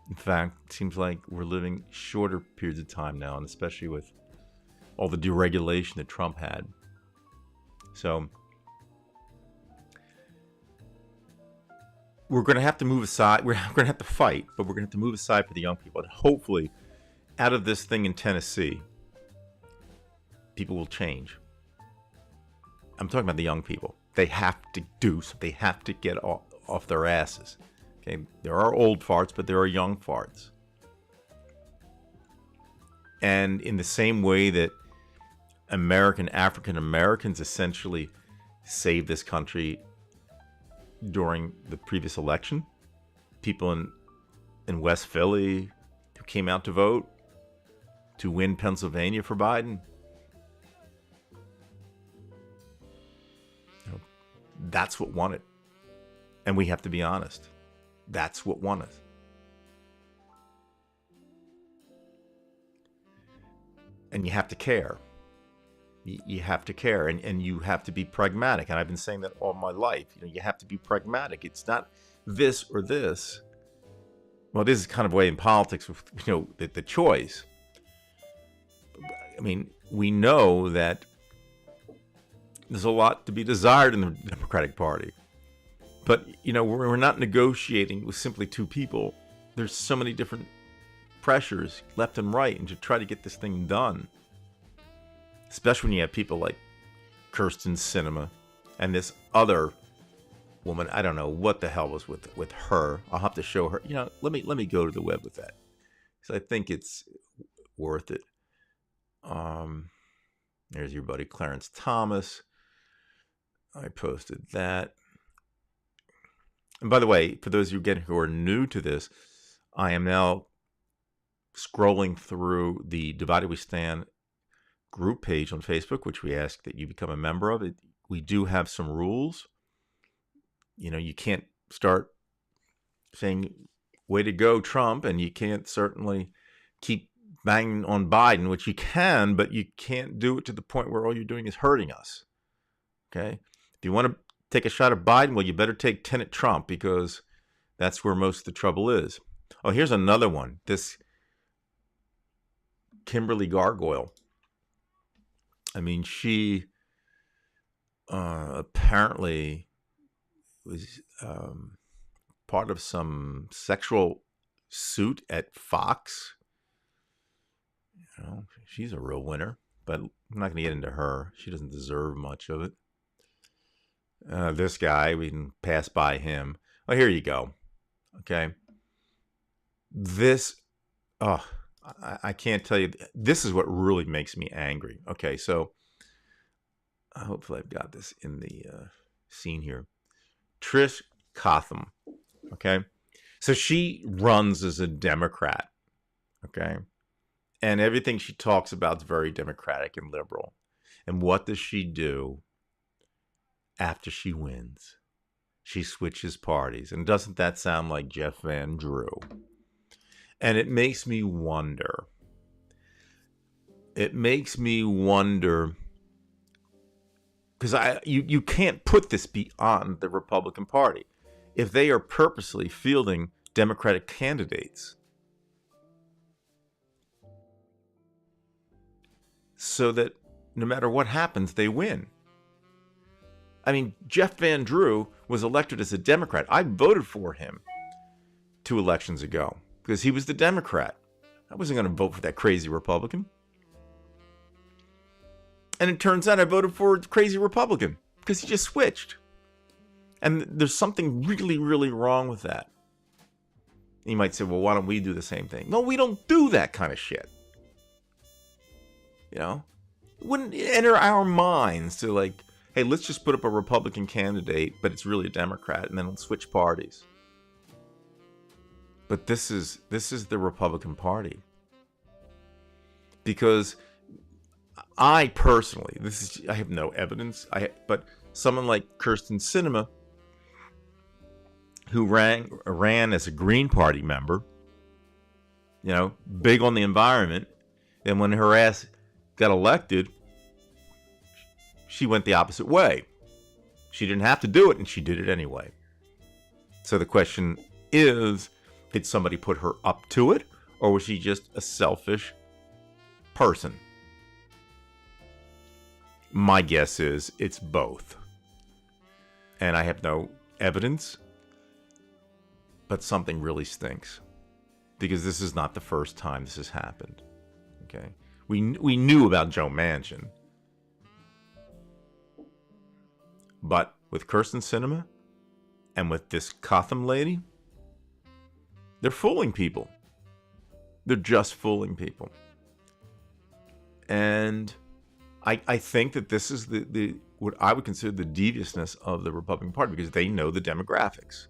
In fact, it seems like we're living shorter periods of time now, and especially with all the deregulation that Trump had. So we're going to have to move aside. We're going to have to fight, but we're going to have to move aside for the young people. And hopefully, out of this thing in Tennessee, people will change. I'm talking about the young people. They have to do something. They have to get off their asses. Okay, there are old farts, but there are young farts. And in the same way that African Americans essentially saved this country during the previous election. People in West Philly who came out to vote to win Pennsylvania for Biden. You know, that's what won it. And we have to be honest. That's what won us. And you have to care. You have to care, and you have to be pragmatic. And I've been saying that all my life. You know, you have to be pragmatic. It's not this or this. Well, this is kind of a way in politics with, you know, the choice. I mean, we know that there's a lot to be desired in the Democratic Party. But, you know, we're not negotiating with simply two people. There's so many different pressures left and right, and to try to get this thing done. Especially when you have people like Kyrsten Sinema and this other woman. I don't know what the hell was with her. I'll have to show her. You know, let me go to the web with that, because I think it's worth it. There's your buddy Clarence Thomas. I posted that. And by the way, for those of you who are new to this, I am now scrolling through the Divided We Stand group page on Facebook, which we ask that you become a member of. It. We do have some rules. You know, you can't start saying, way to go, Trump, and you can't certainly keep banging on Biden, which you can, but you can't do it to the point where all you're doing is hurting us. Okay? If you want to take a shot at Biden, well, you better take 10 at Trump, because that's where most of the trouble is. Oh, here's another one. This Kimberly Gargoyle. I mean, she apparently was part of some sexual suit at Fox. You know, she's a real winner, but I'm not going to get into her. She doesn't deserve much of it. This guy, we can pass by him. Oh, here you go. Okay. This, I can't tell you. This is what really makes me angry. Okay, so hopefully I've got this in the scene here. Trish Cotham. Okay, so she runs as a Democrat. Okay, and everything she talks about is very Democratic and liberal. And what does she do after she wins? She switches parties. And doesn't that sound like Jeff Van Drew? And it makes me wonder. It makes me wonder, because you can't put this beyond the Republican Party. If they are purposely fielding Democratic candidates so that no matter what happens, they win. I mean, Jeff Van Drew was elected as a Democrat. I voted for him 2 elections ago because he was the Democrat. I wasn't going to vote for that crazy Republican. And it turns out I voted for the crazy Republican because he just switched. And there's something really, really wrong with that. You might say, well, why don't we do the same thing? No, we don't do that kind of shit. You know? It wouldn't enter our minds to like, hey, let's just put up a Republican candidate, but it's really a Democrat, and then we'll switch parties. But this is the Republican Party. Because I personally, I have no evidence, but someone like Kyrsten Sinema, who ran as a Green Party member, you know, big on the environment, and when her ass got elected, she went the opposite way. She didn't have to do it, and she did it anyway. So the question is, did somebody put her up to it, or was she just a selfish person? My guess is it's both. And I have no evidence, but something really stinks. Because this is not the first time this has happened. Okay? We knew about Joe Manchin. But with Kyrsten Sinema and with this Cotham lady, they're fooling people. They're just fooling people. And I think that this is the what I would consider the deviousness of the Republican Party, because they know the demographics.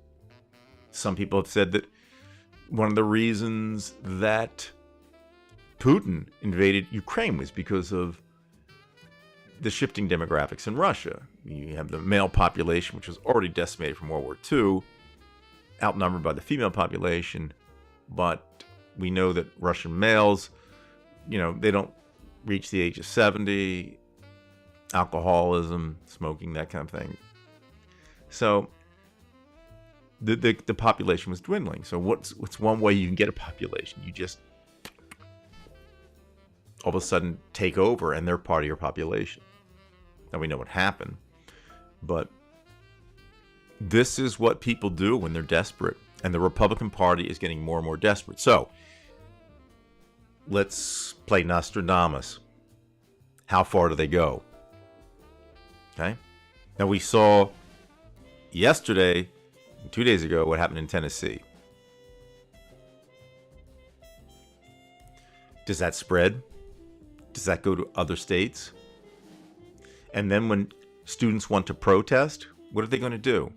Some people have said that one of the reasons that Putin invaded Ukraine was because of the shifting demographics in Russia. You have the male population, which was already decimated from World War II, outnumbered by the female population. But we know that Russian males, they don't reach the age of 70, alcoholism, smoking, that kind of thing. So the population was dwindling. So what's one way you can get a population? You just all of a sudden take over and they're part of your population. Now we know what happened, but this is what people do when they're desperate, and the Republican Party is getting more and more desperate. So let's play Nostradamus. How far do they go? Okay. Now we saw yesterday, 2 days ago, what happened in Tennessee. Does that spread? Does that go to other states? And then when students want to protest, what are they going to do?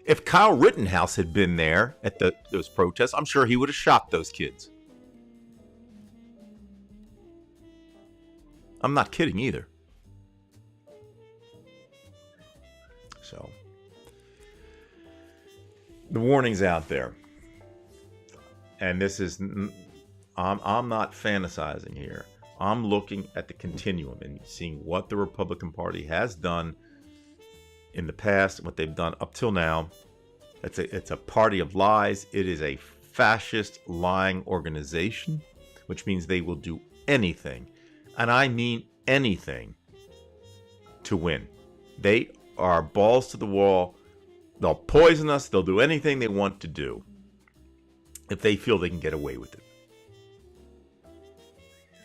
If Kyle Rittenhouse had been there at those protests, I'm sure he would have shot those kids. I'm not kidding either. So, the warning's out there. And this is, I'm not fantasizing here. I'm looking at the continuum and seeing what the Republican Party has done in the past and what they've done up till now. It's a party of lies. It is a fascist lying organization, which means they will do anything, and I mean anything, to win. They are balls to the wall. They'll poison us. They'll do anything they want to do if they feel they can get away with it.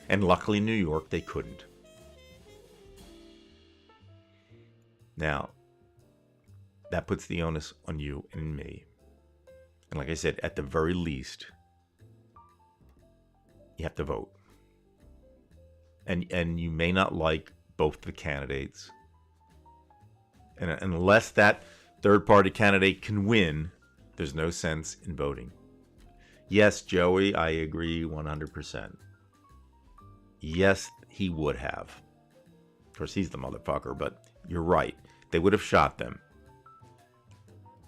And luckily in New York, they couldn't. Now, that puts the onus on you and me. And like I said, at the very least, you have to vote. And you may not like both the candidates. And unless that third-party candidate can win, there's no sense in voting. Yes, Joey, I agree 100%. Yes, he would have. Of course, he's the motherfucker, but you're right. They would have shot them.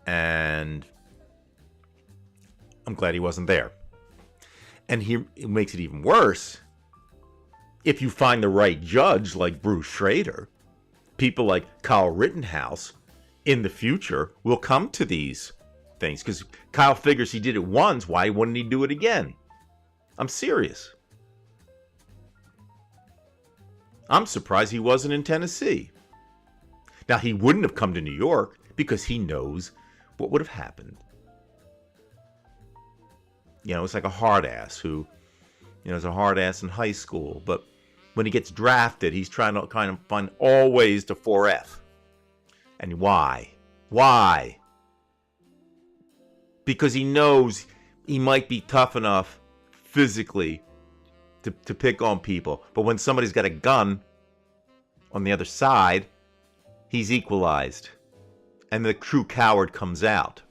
And I'm glad he wasn't there. And it makes it even worse. If you find the right judge like Bruce Schrader, people like Kyle Rittenhouse in the future will come to these things. Because Kyle figures he did it once, why wouldn't he do it again? I'm serious. I'm surprised he wasn't in Tennessee. Now, he wouldn't have come to New York because he knows what would have happened. It's like a hard ass who, is a hard ass in high school, but when he gets drafted, he's trying to kind of find all ways to 4F. And why? Why? Because he knows he might be tough enough physically to pick on people. But when somebody's got a gun on the other side, he's equalized. And the true coward comes out.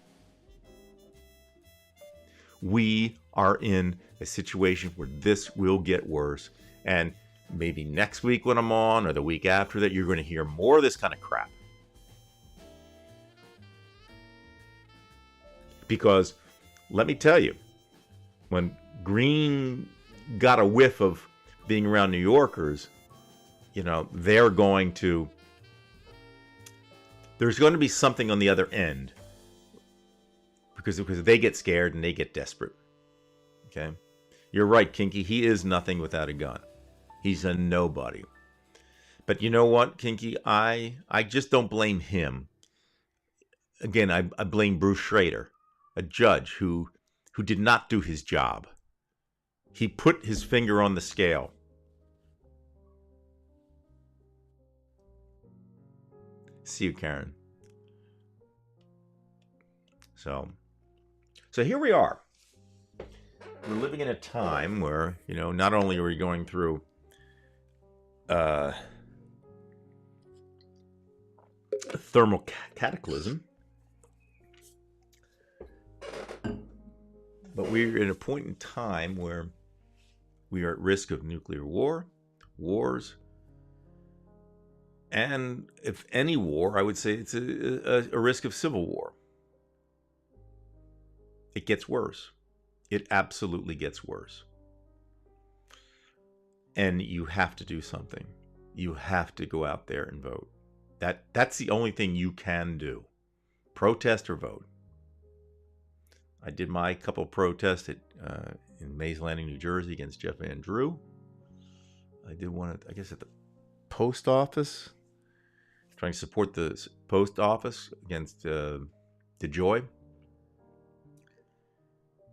We are in a situation where this will get worse. And maybe next week when I'm on, or the week after that, you're going to hear more of this kind of crap. Because, let me tell you, when Green got a whiff of being around New Yorkers, they're going to... There's going to be something on the other end. Because they get scared and they get desperate. Okay? You're right, Kinky. He is nothing without a gun. He's a nobody. But you know what, Kinky? I just don't blame him. Again, I blame Bruce Schrader, a judge who did not do his job. He put his finger on the scale. See you, Karen. So here we are. We're living in a time where, not only are we going through thermal cataclysm. But we're in a point in time where we are at risk of nuclear war, wars, and if any war, I would say it's a risk of civil war. It gets worse. It absolutely gets worse. And you have to do something. You have to go out there and vote. That's the only thing you can do. Protest or vote. I did my couple of protests in Mays Landing, New Jersey against Jeff Van Drew. I did one, at the post office, trying to support the post office against DeJoy.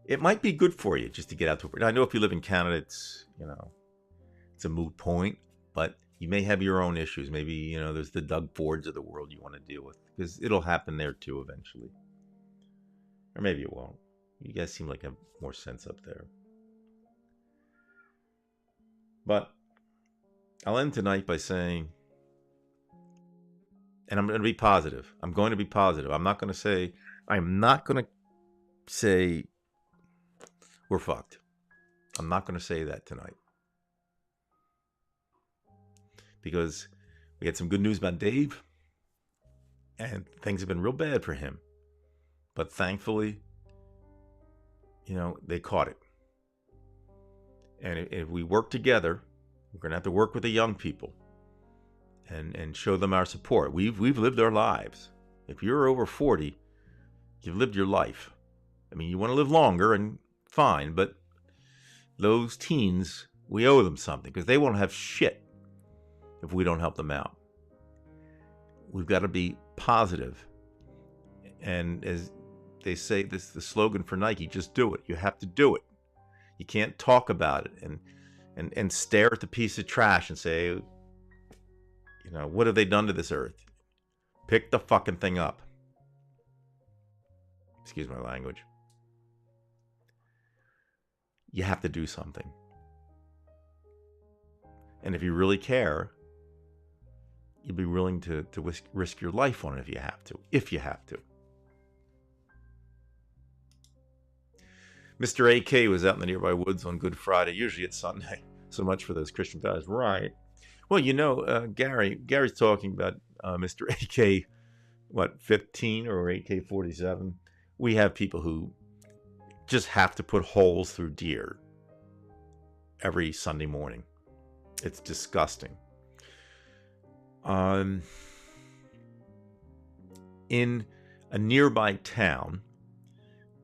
It might be good for you just to get out to it. I know if you live in Canada, it's a moot point, but you may have your own issues. Maybe, there's the Doug Fords of the world you want to deal with, because it'll happen there too eventually. Or maybe it won't. You guys seem like you have more sense up there. But I'll end tonight by saying, and I'm going to be positive. I'm going to be positive. I'm not going to say we're fucked. I'm not going to say that tonight. Because we had some good news about Dave, and things have been real bad for him. But thankfully, they caught it. And if we work together, we're going to have to work with the young people and show them our support. We've lived our lives. If you're over 40, you've lived your life. I mean, you want to live longer, and fine, but those teens, we owe them something, because they won't have shit if we don't help them out. We've got to be positive. And as they say, this the slogan for Nike, just do it. You have to do it. You can't talk about it and stare at the piece of trash and say, what have they done to this earth? Pick the fucking thing up. Excuse my language. You have to do something. And if you really care, you'll be willing to risk your life on it if you have to. If you have to. Mr. AK was out in the nearby woods on Good Friday. Usually it's Sunday. So much for those Christian guys. Right. Well, Gary's talking about Mr. AK, 15 or AK-47. We have people who just have to put holes through deer every Sunday morning. It's disgusting. In a nearby town,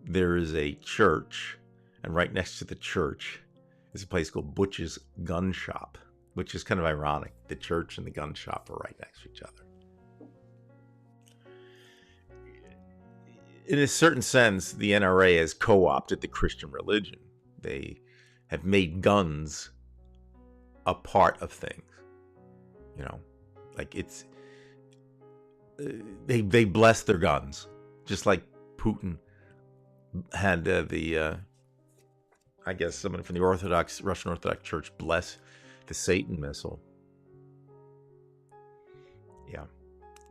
there is a church, and right next to the church is a place called Butch's Gun Shop, which is kind of ironic. The church and the gun shop are right next to each other. In a certain sense, the NRA has co-opted the Christian religion. They have made guns a part of things. It's they bless their guns, just like Putin had I guess someone from the Russian Orthodox Church bless the Satan missile. Yeah.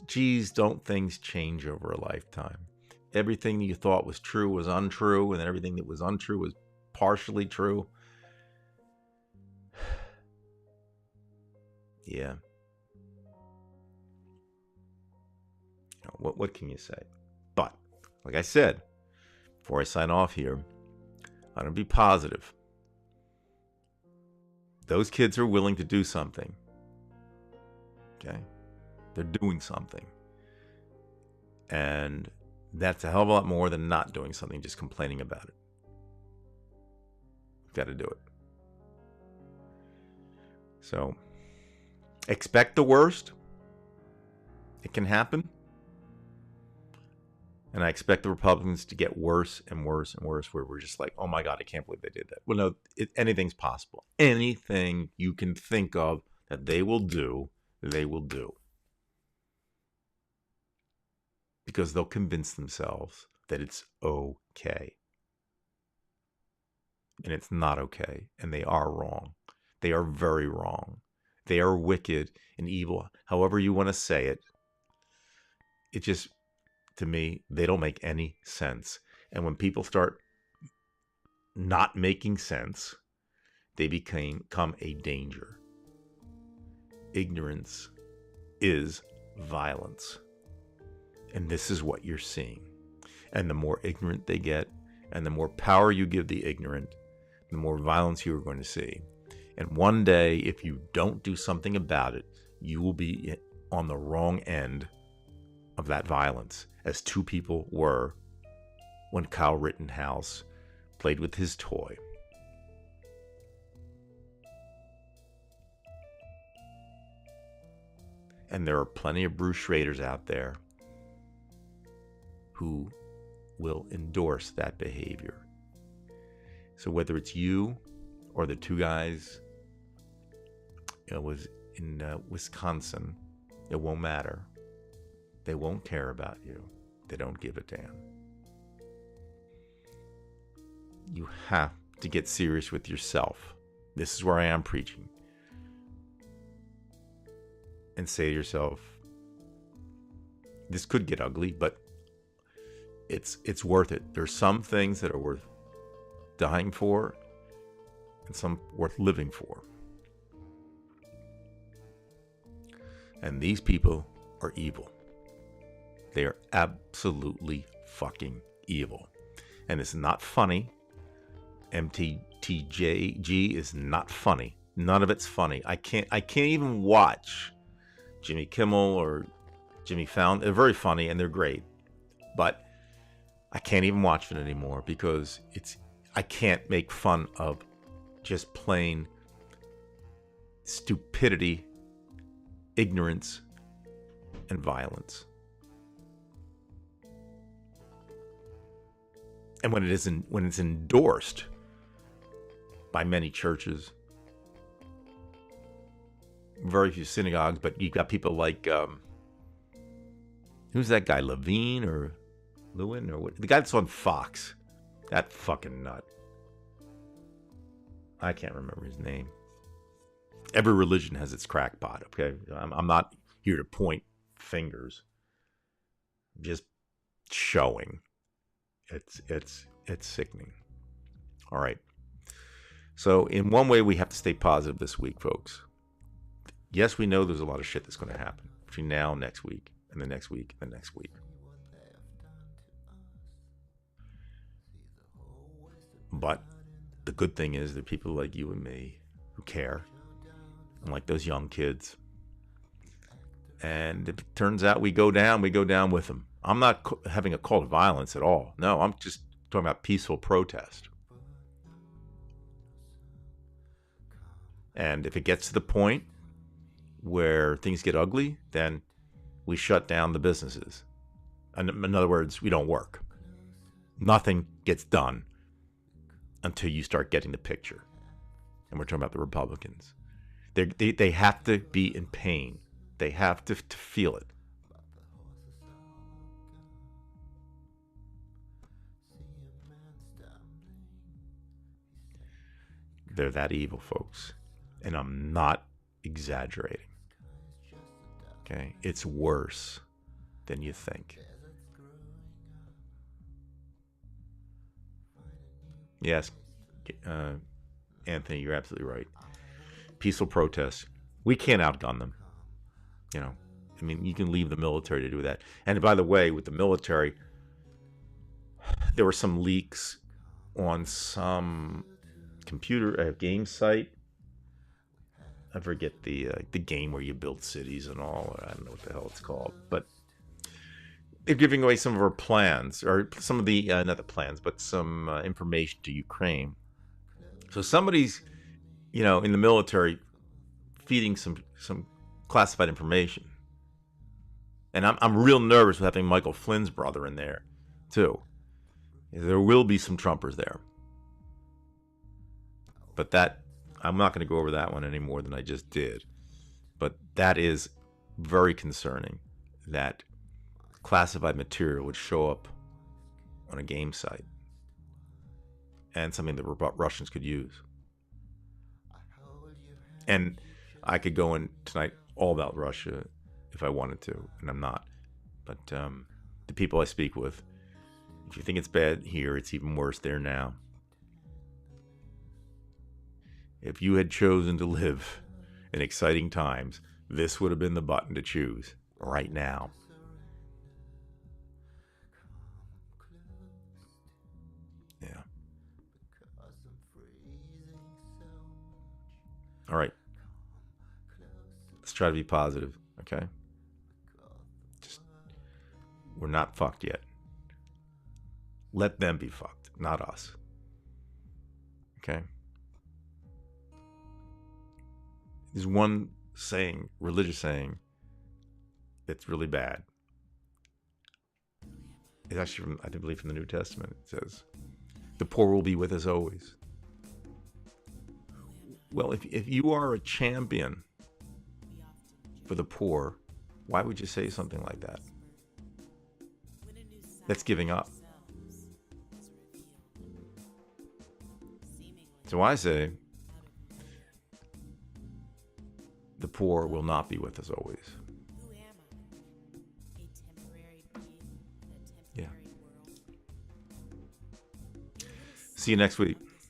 Geez, don't things change over a lifetime? Everything you thought was true was untrue, and everything that was untrue was partially true. Yeah. What can you say? But, like I said, before I sign off here, I'm going to be positive. Those kids are willing to do something. Okay? They're doing something. And that's a hell of a lot more than not doing something, just complaining about it. You've got to do it. So, expect the worst. It can happen. And I expect the Republicans to get worse and worse and worse, where we're just like, oh my God, I can't believe they did that. Well, no, anything's possible. Anything you can think of that they will do, they will do. Because they'll convince themselves that it's okay. And it's not okay. And they are wrong. They are very wrong. They are wicked and evil, however you want to say it. It just, to me, they don't make any sense. And when people start not making sense, they become a danger. Ignorance is violence. And this is what you're seeing. And the more ignorant they get, and the more power you give the ignorant, the more violence you are going to see. And one day, if you don't do something about it, you will be on the wrong end of that violence, as two people were when Kyle Rittenhouse played with his toy. And there are plenty of Bruce Schroeders out there who will endorse that behavior. So whether it's you or the two guys, it was in Wisconsin, it won't matter. They won't care about you. They don't give a damn. You have to get serious with yourself. This is where I am preaching. And say to yourself, this could get ugly, but it's worth it. There's some things that are worth dying for and some worth living for. And these people are evil. They are absolutely fucking evil. And it's not funny. MTGG is not funny. None of it's funny. I can't even watch Jimmy Kimmel or Jimmy Fallon. They're very funny and they're great. But I can't even watch it anymore because I can't make fun of just plain stupidity, ignorance, and violence. And when it's endorsed by many churches, very few synagogues, but you've got people like who's that guy, Levine or Lewin or what? The guy that's on Fox, that fucking nut. I can't remember his name. Every religion has its crackpot. Okay, I'm not here to point fingers. I'm just showing. It's sickening. All right. So in one way, we have to stay positive this week, folks. Yes, we know there's a lot of shit that's going to happen between now and next week, and the next week, and the next week. But the good thing is that people like you and me who care, and like those young kids. And if it turns out we go down with them. I'm not having a call to violence at all. No, I'm just talking about peaceful protest. And if it gets to the point where things get ugly, then we shut down the businesses. And in other words, we don't work. Nothing gets done until you start getting the picture. And we're talking about the Republicans. They have to be in pain. They have to feel it. They're that evil, folks. And I'm not exaggerating. Okay? It's worse than you think. Yes, Anthony, you're absolutely right. Peaceful protests. We can't outgun them. You know, I mean, you can leave the military to do that. And by the way, with the military, there were some leaks on some computer game site. I forget the game where you build cities and all. I don't know what the hell it's called, but they're giving away some of our plans, or some of the not the plans, but some information to Ukraine. So somebody's, you know, in the military feeding some classified information, and I'm real nervous with having Michael Flynn's brother in there too. There will be some Trumpers there, but that I'm not going to go over that one any more than I just did. But that is very concerning that classified material would show up on a game site and something that Russians could use. And I could go in tonight all about Russia if I wanted to, and I'm not. But the people I speak with, if you think it's bad here, it's even worse there now. If you had chosen to live in exciting times, this would have been the button to choose right now. Yeah. All right. Let's try to be positive, okay? We're not fucked yet. Let them be fucked, not us. Okay? There's one saying, religious saying, that's really bad. It's actually from, I believe, from the New Testament. It says, the poor will be with us always. Well, if you are a champion for the poor, why would you say something like that? That's giving up. So I say, the poor will not be with us always. Yeah. See you next week.